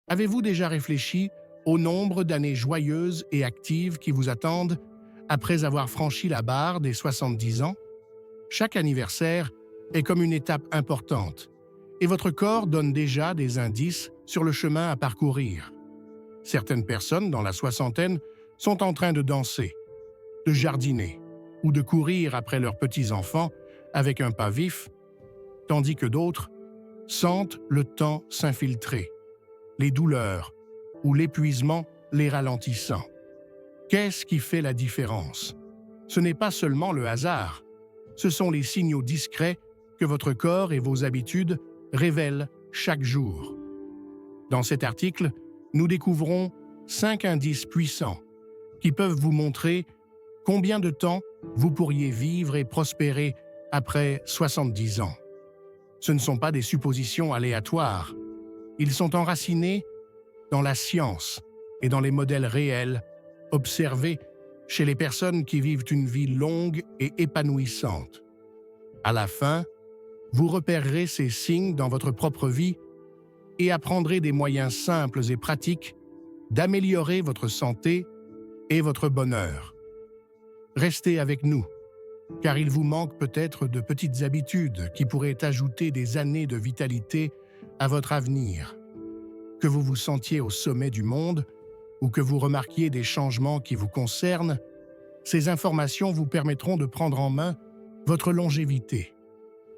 Avez-vous déjà réfléchi au nombre d'années joyeuses et actives qui vous attendent après avoir franchi la barre des 70 ans? Chaque anniversaire est comme une étape importante, et votre corps donne déjà des indices sur le chemin à parcourir. Certaines personnes dans la soixantaine sont en train de danser, de jardiner ou de courir après leurs petits-enfants avec un pas vif, tandis que d'autres sentent le temps s'infiltrer, les douleurs ou l'épuisement les ralentissant. Qu'est-ce qui fait la différence? Ce n'est pas seulement le hasard, ce sont les signaux discrets que votre corps et vos habitudes révèlent chaque jour. Dans cet article, nous découvrons 5 indices puissants qui peuvent vous montrer combien de temps vous pourriez vivre et prospérer après 70 ans. Ce ne sont pas des suppositions aléatoires. Ils sont enracinés dans la science et dans les modèles réels observés chez les personnes qui vivent une vie longue et épanouissante. À la fin, vous repérerez ces signes dans votre propre vie et apprendrez des moyens simples et pratiques d'améliorer votre santé et votre bonheur. Restez avec nous, car il vous manque peut-être de petites habitudes qui pourraient ajouter des années de vitalité à votre avenir. Que vous vous sentiez au sommet du monde ou que vous remarquiez des changements qui vous concernent, ces informations vous permettront de prendre en main votre longévité.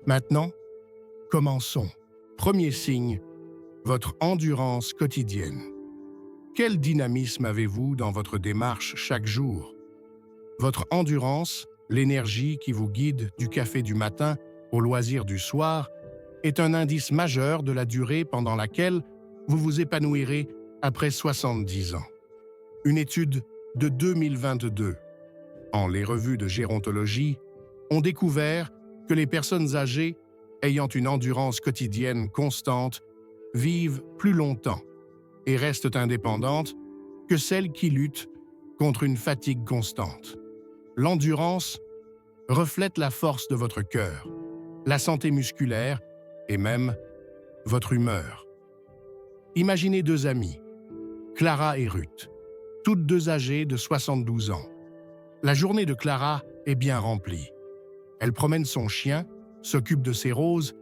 Maintenant, commençons. Premier signe, votre endurance quotidienne. Quel dynamisme avez-vous dans votre démarche chaque jour? Votre endurance, l'énergie qui vous guide du café du matin au loisir du soir, est un indice majeur de la durée pendant laquelle vous vous épanouirez après 70 ans. Une étude de 2022, en les revues de gérontologie, ont découvert que les personnes âgées ayant une endurance quotidienne constante vivent plus longtemps et restent indépendantes que celles qui luttent contre une fatigue constante. L'endurance reflète la force de votre cœur, la santé musculaire et même votre humeur. Imaginez deux amies, Clara et Ruth, toutes deux âgées de 72 ans. La journée de Clara est bien remplie. Elle promène son chien, s'occupe de ses roses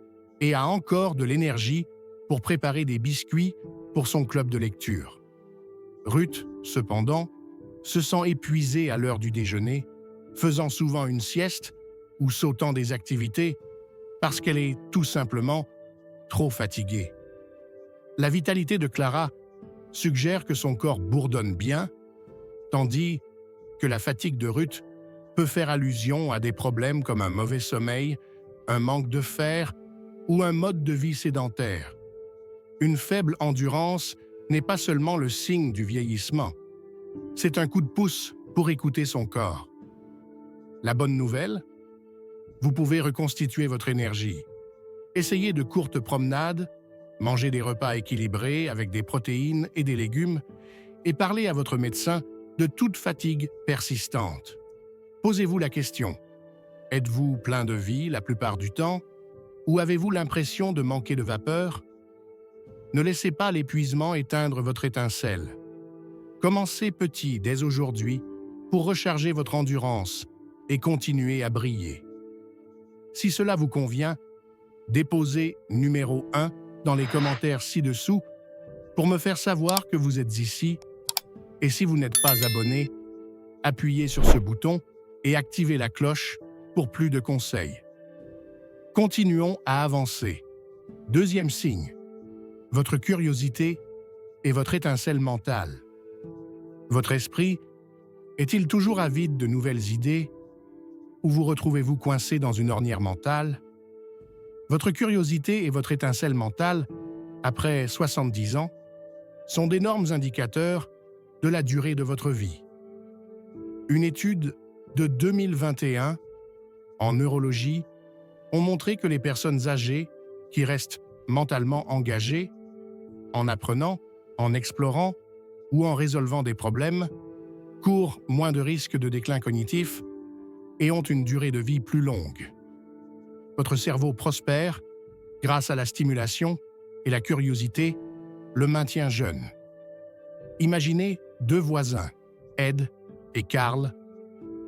et a encore de l'énergie pour préparer des biscuits pour son club de lecture. Ruth, cependant, se sent épuisée à l'heure du déjeuner, faisant souvent une sieste ou sautant des activités parce qu'elle est tout simplement trop fatiguée. La vitalité de Clara suggère que son corps bourdonne bien, tandis que la fatigue de Ruth peut faire allusion à des problèmes comme un mauvais sommeil, un manque de fer ou un mode de vie sédentaire. Une faible endurance n'est pas seulement le signe du vieillissement, c'est un coup de pouce pour écouter son corps. La bonne nouvelle, vous pouvez reconstituer votre énergie. Essayez de courtes promenades, mangez des repas équilibrés avec des protéines et des légumes et parlez à votre médecin de toute fatigue persistante. Posez-vous la question, êtes-vous plein de vie la plupart du temps ou avez-vous l'impression de manquer de vapeur? Ne laissez pas l'épuisement éteindre votre étincelle. Commencez petit dès aujourd'hui pour recharger votre endurance et continuer à briller. Si cela vous convient, déposez numéro 1 dans les commentaires ci-dessous pour me faire savoir que vous êtes ici. Et si vous n'êtes pas abonné, appuyez sur ce bouton et activez la cloche pour plus de conseils. Continuons à avancer. Deuxième signe, votre curiosité et votre étincelle mentale. Votre esprit est-il toujours avide de nouvelles idées ou vous retrouvez-vous coincé dans une ornière mentale? Votre curiosité et votre étincelle mentale, après 70 ans, sont d'énormes indicateurs de la durée de votre vie. Une étude de 2021 en neurologie ont montré que les personnes âgées qui restent mentalement engagées, en apprenant, en explorant ou en résolvant des problèmes, courent moins de risques de déclin cognitif et ont une durée de vie plus longue. Votre cerveau prospère grâce à la stimulation et la curiosité le maintient jeune. Imaginez deux voisins, Ed et Carl,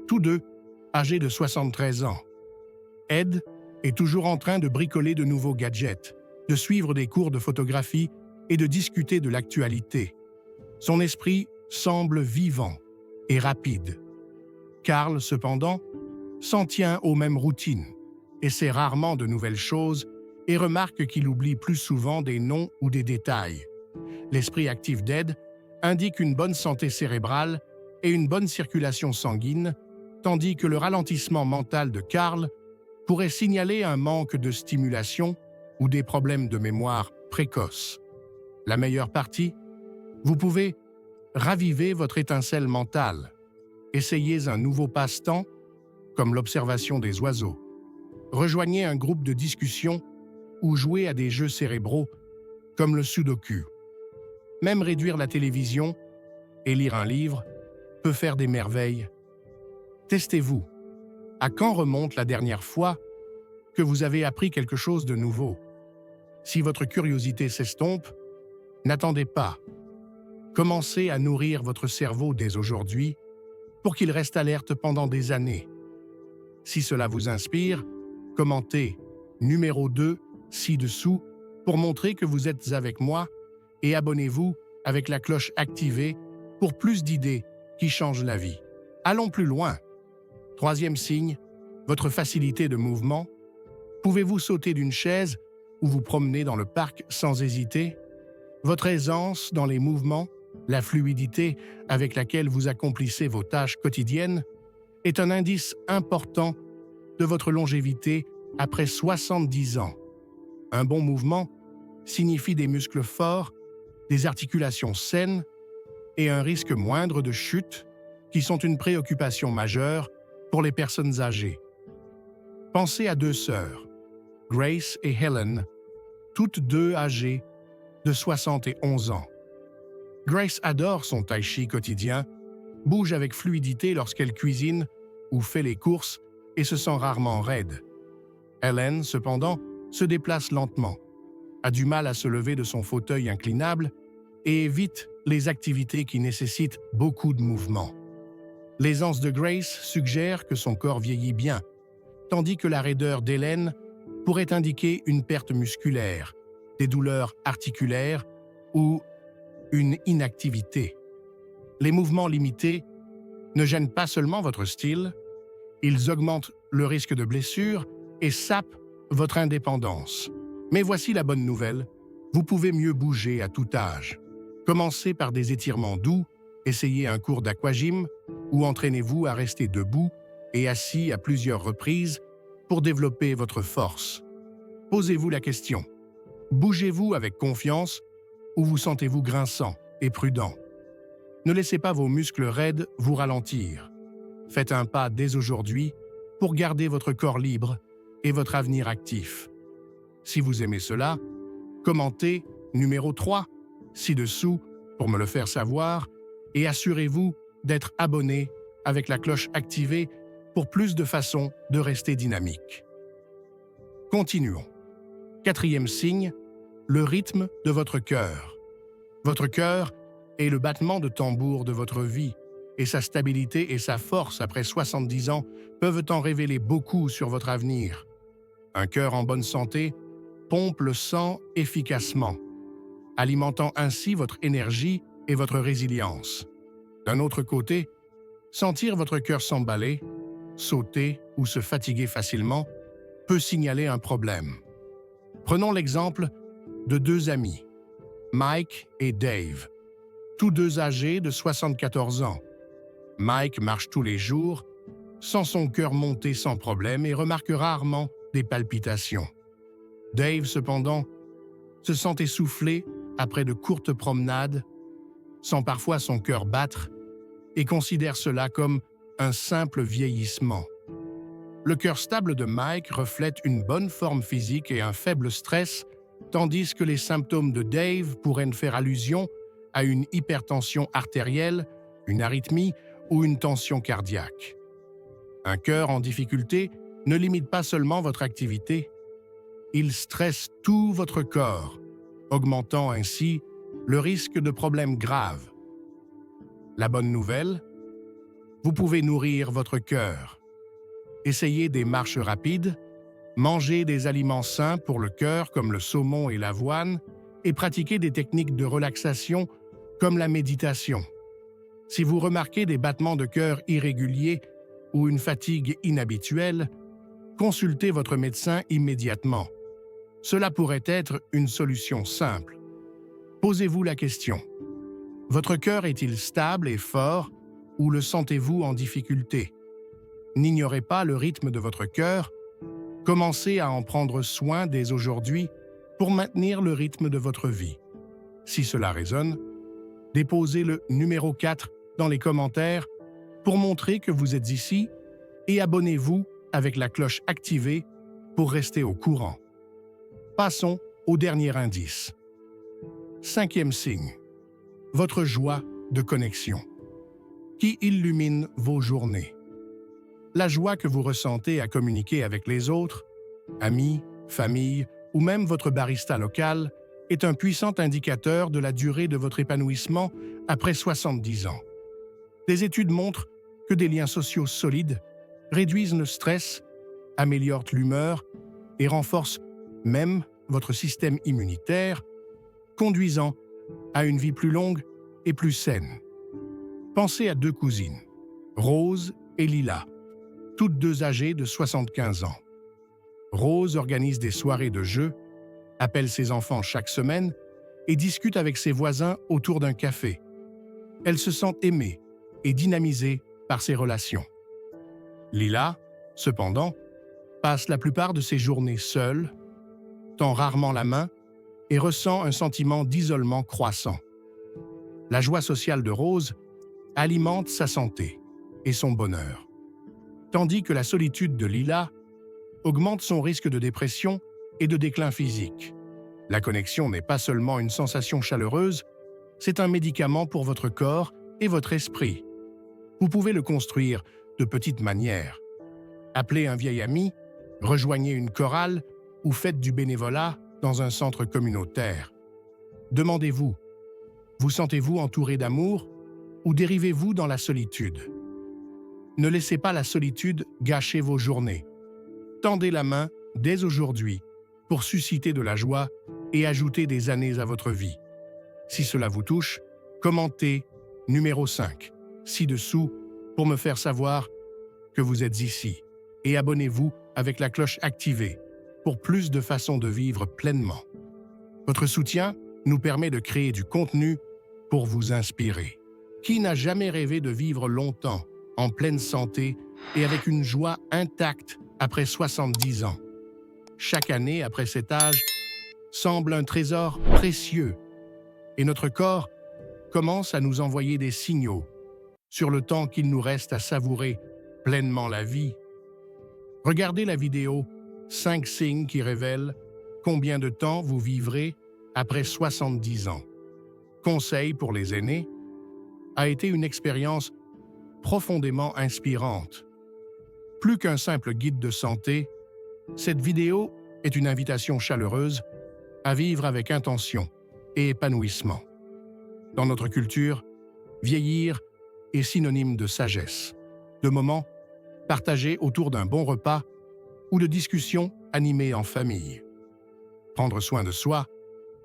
tous deux âgés de 73 ans. Ed est toujours en train de bricoler de nouveaux gadgets, de suivre des cours de photographie et de discuter de l'actualité. Son esprit semble vivant et rapide. Carl, cependant, s'en tient aux mêmes routines, essaie rarement de nouvelles choses et remarque qu'il oublie plus souvent des noms ou des détails. L'esprit actif d'Ed indique une bonne santé cérébrale et une bonne circulation sanguine, tandis que le ralentissement mental de Carl pourrait signaler un manque de stimulation ou des problèmes de mémoire précoces. La meilleure partie, vous pouvez raviver votre étincelle mentale. Essayez un nouveau passe-temps, comme l'observation des oiseaux. Rejoignez un groupe de discussion ou jouez à des jeux cérébraux, comme le sudoku. Même réduire la télévision et lire un livre peut faire des merveilles. Testez-vous. À quand remonte la dernière fois que vous avez appris quelque chose de nouveau? Si votre curiosité s'estompe, n'attendez pas. Commencez à nourrir votre cerveau dès aujourd'hui pour qu'il reste alerte pendant des années. Si cela vous inspire, commentez numéro 2 ci-dessous pour montrer que vous êtes avec moi et abonnez-vous avec la cloche activée pour plus d'idées qui changent la vie. Allons plus loin. Troisième signe, votre facilité de mouvement. Pouvez-vous sauter d'une chaise ou vous promener dans le parc sans hésiter? Votre aisance dans les mouvements, la fluidité avec laquelle vous accomplissez vos tâches quotidiennes est un indice important de votre longévité après 70 ans. Un bon mouvement signifie des muscles forts, des articulations saines et un risque moindre de chute qui sont une préoccupation majeure pour les personnes âgées. Pensez à deux sœurs, Grace et Helen, toutes deux âgées de 71 ans. Grace adore son tai chi quotidien, bouge avec fluidité lorsqu'elle cuisine ou fait les courses et se sent rarement raide. Helen, cependant, se déplace lentement, a du mal à se lever de son fauteuil inclinable et évite les activités qui nécessitent beaucoup de mouvement. L'aisance de Grace suggère que son corps vieillit bien, tandis que la raideur d'Helen pourrait indiquer une perte musculaire, des douleurs articulaires ou une inactivité. Les mouvements limités ne gênent pas seulement votre style, ils augmentent le risque de blessure et sapent votre indépendance. Mais voici la bonne nouvelle, vous pouvez mieux bouger à tout âge. Commencez par des étirements doux, essayez un cours d'aquagym ou entraînez-vous à rester debout et assis à plusieurs reprises pour développer votre force. Posez-vous la question, bougez-vous avec confiance ou vous sentez-vous grinçant et prudent? Ne laissez pas vos muscles raides vous ralentir. Faites un pas dès aujourd'hui pour garder votre corps libre et votre avenir actif. Si vous aimez cela, commentez numéro 3 ci-dessous pour me le faire savoir et assurez-vous d'être abonné avec la cloche activée pour plus de façons de rester dynamique. Continuons. Quatrième signe, le rythme de votre cœur. Votre cœur est le battement de tambour de votre vie et sa stabilité et sa force après 70 ans peuvent en révéler beaucoup sur votre avenir. Un cœur en bonne santé pompe le sang efficacement, alimentant ainsi votre énergie et votre résilience. D'un autre côté, sentir votre cœur s'emballer, sauter ou se fatiguer facilement peut signaler un problème. Prenons l'exemple de deux amis, Mike et Dave, tous deux âgés de 74 ans. Mike marche tous les jours, sent son cœur monter sans problème et remarque rarement des palpitations. Dave, cependant, se sent essoufflé après de courtes promenades, sent parfois son cœur battre et considère cela comme un simple vieillissement. Le cœur stable de Mike reflète une bonne forme physique et un faible stress, tandis que les symptômes de Dave pourraient faire allusion à une hypertension artérielle, une arythmie ou une tension cardiaque. Un cœur en difficulté ne limite pas seulement votre activité, il stresse tout votre corps, augmentant ainsi le risque de problèmes graves. La bonne nouvelle, vous pouvez nourrir votre cœur. Essayez des marches rapides, mangez des aliments sains pour le cœur comme le saumon et l'avoine et pratiquez des techniques de relaxation comme la méditation. Si vous remarquez des battements de cœur irréguliers ou une fatigue inhabituelle, consultez votre médecin immédiatement. Cela pourrait être une solution simple. Posez-vous la question. Votre cœur est-il stable et fort ou le sentez-vous en difficulté? N'ignorez pas le rythme de votre cœur. Commencez à en prendre soin dès aujourd'hui pour maintenir le rythme de votre vie. Si cela résonne, déposez le numéro 4 dans les commentaires pour montrer que vous êtes ici et abonnez-vous avec la cloche activée pour rester au courant. Passons au dernier indice. 5e signe. Votre joie de connexion, qui illumine vos journées. La joie que vous ressentez à communiquer avec les autres, amis, famille ou même votre barista local, est un puissant indicateur de la durée de votre épanouissement après 70 ans. Des études montrent que des liens sociaux solides réduisent le stress, améliorent l'humeur et renforcent même votre système immunitaire, conduisant à une vie plus longue et plus saine. Pensez à 2 cousines, Rose et Lila, toutes 2 âgées de 75 ans. Rose organise des soirées de jeux, appelle ses enfants chaque semaine et discute avec ses voisins autour d'un café. Elle se sent aimée et dynamisée par ses relations. Lila, cependant, passe la plupart de ses journées seule, tend rarement la main et ressent un sentiment d'isolement croissant. La joie sociale de Rose alimente sa santé et son bonheur, tandis que la solitude de Lila augmente son risque de dépression et de déclin physique. La connexion n'est pas seulement une sensation chaleureuse, c'est un médicament pour votre corps et votre esprit. Vous pouvez le construire de petites manières. Appelez un vieil ami, rejoignez une chorale ou faites du bénévolat dans un centre communautaire. Demandez-vous, vous sentez-vous entouré d'amour ou dérivez-vous dans la solitude? Ne laissez pas la solitude gâcher vos journées. Tendez la main dès aujourd'hui pour susciter de la joie et ajouter des années à votre vie. Si cela vous touche, commentez numéro 5 ci-dessous pour me faire savoir que vous êtes ici et abonnez-vous avec la cloche activée pour plus de façons de vivre pleinement. Votre soutien nous permet de créer du contenu pour vous inspirer. Qui n'a jamais rêvé de vivre longtemps, en pleine santé et avec une joie intacte après 70 ans? Chaque année après cet âge semble un trésor précieux et notre corps commence à nous envoyer des signaux sur le temps qu'il nous reste à savourer pleinement la vie. Regardez la vidéo 5 signes qui révèlent combien de temps vous vivrez après 70 ans. Conseil pour les aînés a été une expérience profondément inspirante. Plus qu'un simple guide de santé, cette vidéo est une invitation chaleureuse à vivre avec intention et épanouissement. Dans notre culture, vieillir est synonyme de sagesse, de moments partagés autour d'un bon repas ou de discussions animées en famille. Prendre soin de soi,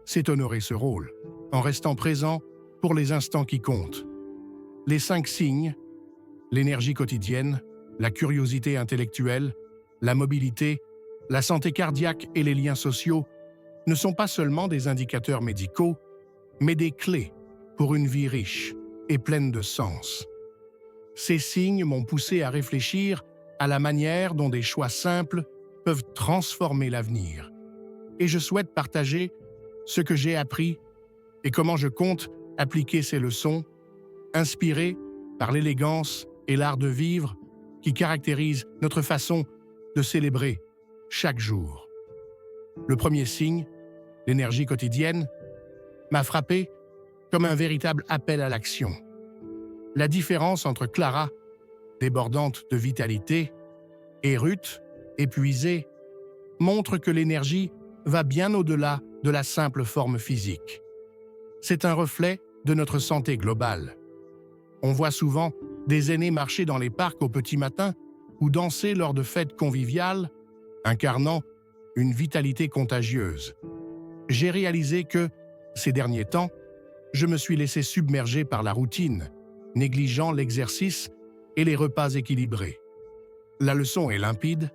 c'est honorer ce rôle, en restant présent pour les instants qui comptent. Les 5 signes, l'énergie quotidienne, la curiosité intellectuelle, la mobilité, la santé cardiaque et les liens sociaux ne sont pas seulement des indicateurs médicaux, mais des clés pour une vie riche et pleine de sens. Ces signes m'ont poussé à réfléchir à la manière dont des choix simples peuvent transformer l'avenir. Et je souhaite partager ce que j'ai appris et comment je compte appliquer ces leçons, inspirées par l'élégance et l'art de vivre qui caractérisent notre façon de célébrer chaque jour. Le premier signe, l'énergie quotidienne, m'a frappé comme un véritable appel à l'action. La différence entre Clara, débordante de vitalité, et Ruth, épuisée, montre que l'énergie va bien au-delà de la simple forme physique. c'est un reflet de notre santé globale. On voit souvent des aînés marcher dans les parcs au petit matin ou danser lors de fêtes conviviales, incarnant une vitalité contagieuse. J'ai réalisé que, ces derniers temps, je me suis laissé submerger par la routine, négligeant l'exercice et les repas équilibrés. La leçon est limpide.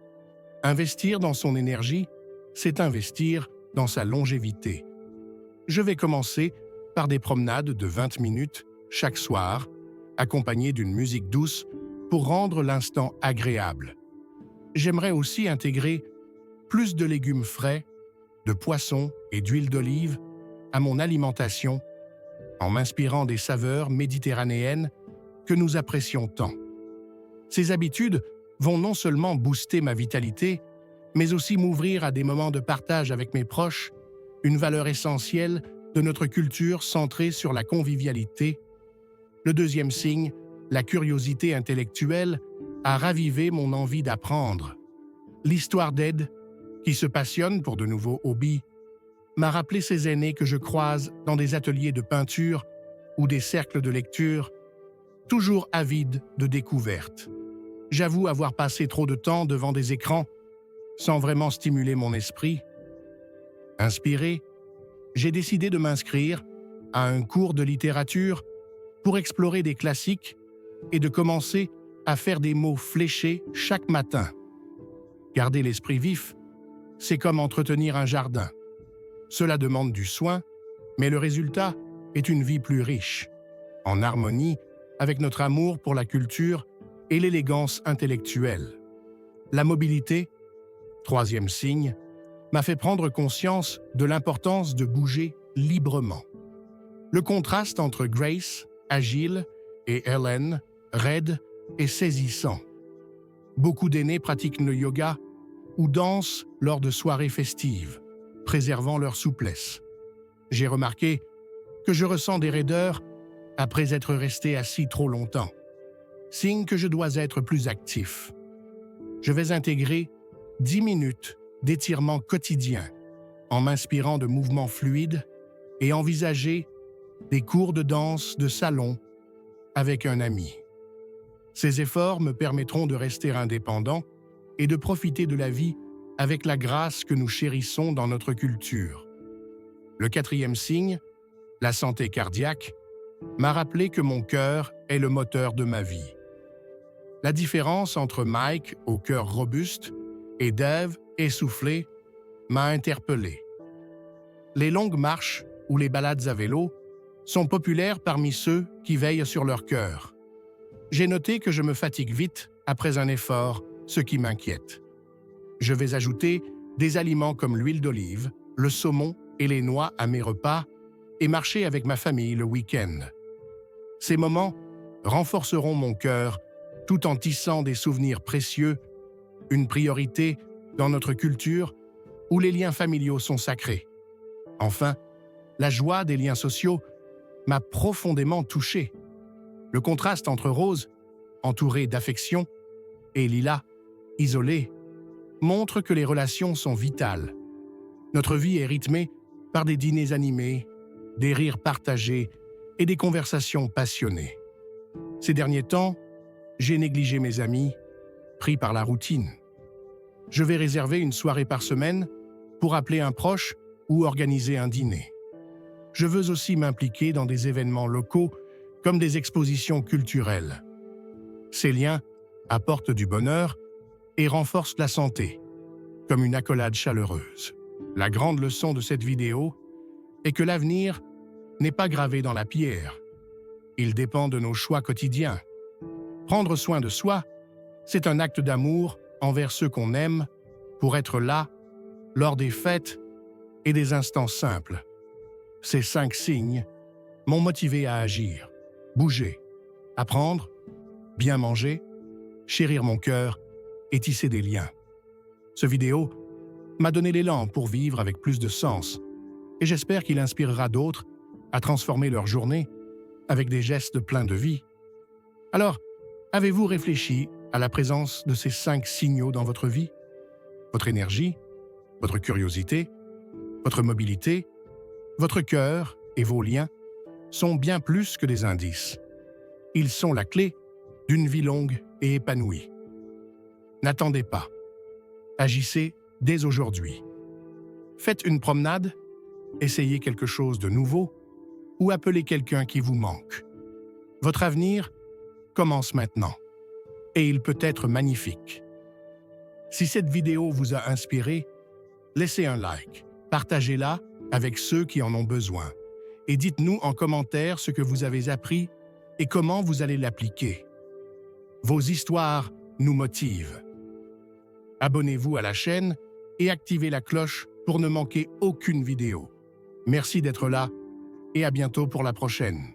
Investir dans son énergie, c'est investir dans sa longévité. Je vais commencer par des promenades de 20 minutes chaque soir, accompagnées d'une musique douce pour rendre l'instant agréable. J'aimerais aussi intégrer plus de légumes frais, de poissons et d'huile d'olive à mon alimentation en m'inspirant des saveurs méditerranéennes que nous apprécions tant. Ces habitudes vont non seulement booster ma vitalité, mais aussi m'ouvrir à des moments de partage avec mes proches, une valeur essentielle de notre culture centrée sur la convivialité. Le deuxième signe, la curiosité intellectuelle, a ravivé mon envie d'apprendre. L'histoire d'Ed, qui se passionne pour de nouveaux hobbies, m'a rappelé ces aînés que je croise dans des ateliers de peinture ou des cercles de lecture, toujours avides de découvertes. J'avoue avoir passé trop de temps devant des écrans sans vraiment stimuler mon esprit. Inspiré, j'ai décidé de m'inscrire à un cours de littérature pour explorer des classiques et de commencer à faire des mots fléchés chaque matin. Garder l'esprit vif, c'est comme entretenir un jardin. Cela demande du soin, mais le résultat est une vie plus riche, en harmonie avec notre amour pour la culture et l'élégance intellectuelle. La mobilité, troisième signe, m'a fait prendre conscience de l'importance de bouger librement. Le contraste entre Grace, agile, et Helen, raide et saisissant. Beaucoup d'aînés pratiquent le yoga ou dansent lors de soirées festives, préservant leur souplesse. J'ai remarqué que je ressens des raideurs après être resté assis trop longtemps, signe que je dois être plus actif. Je vais intégrer 10 minutes d'étirement quotidien en m'inspirant de mouvements fluides et envisager des cours de danse de salon avec un ami. Ces efforts me permettront de rester indépendant et de profiter de la vie avec la grâce que nous chérissons dans notre culture. Le quatrième signe, la santé cardiaque, m'a rappelé que mon cœur est le moteur de ma vie. La différence entre Mike, au cœur robuste, et Dave, essoufflé, m'a interpellé. Les longues marches ou les balades à vélo sont populaires parmi ceux qui veillent sur leur cœur. J'ai noté que je me fatigue vite après un effort, ce qui m'inquiète. Je vais ajouter des aliments comme l'huile d'olive, le saumon et les noix à mes repas et marcher avec ma famille le week-end. Ces moments renforceront mon cœur tout en tissant des souvenirs précieux, une priorité dans notre culture où les liens familiaux sont sacrés. Enfin, la joie des liens sociaux m'a profondément touché. Le contraste entre Rose, entourée d'affection, et Lila, isolée, montre que les relations sont vitales. Notre vie est rythmée par des dîners animés, des rires partagés et des conversations passionnées. Ces derniers temps, j'ai négligé mes amis, pris par la routine. Je vais réserver une soirée par semaine pour appeler un proche ou organiser un dîner. Je veux aussi m'impliquer dans des événements locaux comme des expositions culturelles. Ces liens apportent du bonheur et renforcent la santé, comme une accolade chaleureuse. La grande leçon de cette vidéo est que l'avenir n'est pas gravé dans la pierre. Il dépend de nos choix quotidiens. Prendre soin de soi, c'est un acte d'amour envers ceux qu'on aime pour être là lors des fêtes et des instants simples. Ces 5 signes m'ont motivé à agir, bouger, apprendre, bien manger, chérir mon cœur et tisser des liens. Ce vidéo m'a donné l'élan pour vivre avec plus de sens et j'espère qu'il inspirera d'autres à transformer leur journée avec des gestes pleins de vie. Alors, avez-vous réfléchi à la présence de ces 5 signaux dans votre vie? Votre énergie, votre curiosité, votre mobilité, votre cœur et vos liens? sont bien plus que des indices. Ils sont la clé d'une vie longue et épanouie. N'attendez pas. Agissez dès aujourd'hui. Faites une promenade, essayez quelque chose de nouveau ou appelez quelqu'un qui vous manque. Votre avenir commence maintenant et il peut être magnifique. Si cette vidéo vous a inspiré, laissez un like, partagez-la avec ceux qui en ont besoin et dites-nous en commentaire ce que vous avez appris et comment vous allez l'appliquer. Vos histoires nous motivent. Abonnez-vous à la chaîne et activez la cloche pour ne manquer aucune vidéo. Merci d'être là et à bientôt pour la prochaine.